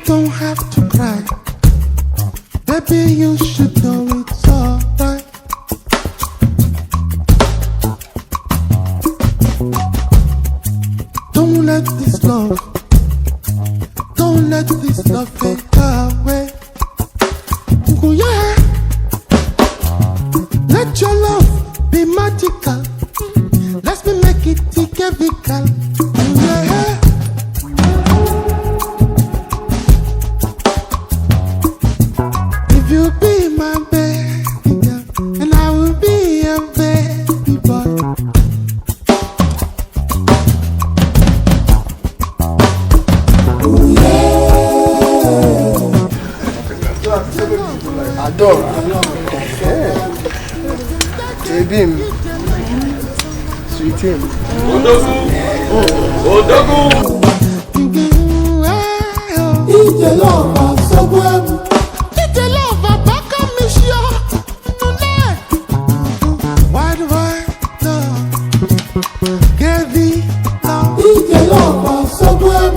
don't have to cry. Baby, you should know it's alright. Don't let this love fade away. Oh yeah. Let your love be magical. Let's make it chemical. Oh yeah. If you be my baby girl, and I will be your baby boy. Adore. Baby, sweet him. Odogu. It's the love of so well. It's the love of back on me, sure. Why do I love? Give it now. It's the love of so well.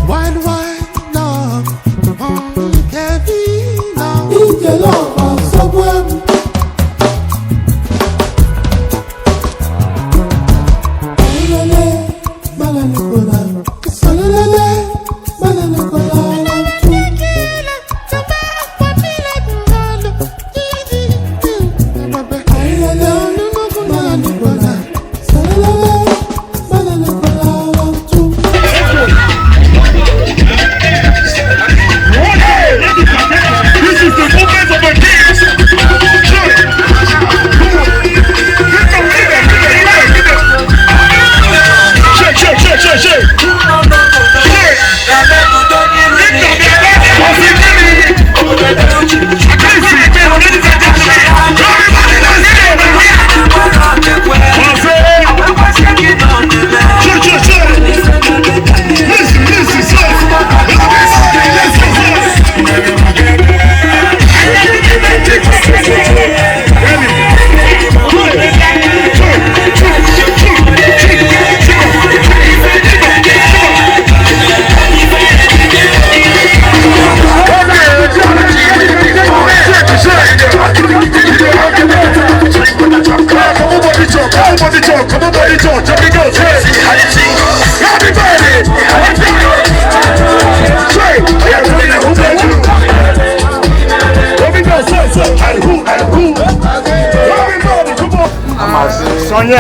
Why do I love? Give it now. It's the love of so well.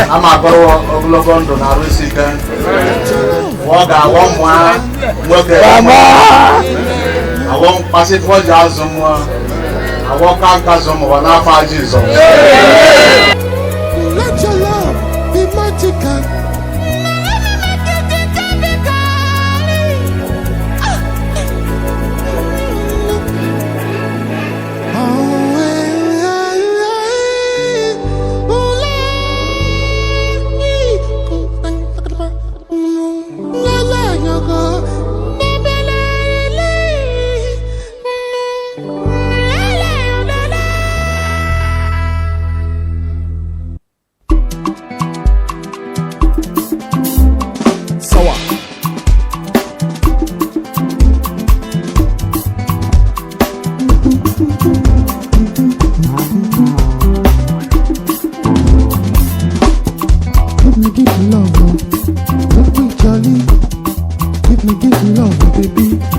I'm a go of London, I will see them. What I want one, I won't pass it for Jazum. I walk out Kazum or not Jesus. Let your love be magical. Give me love, baby.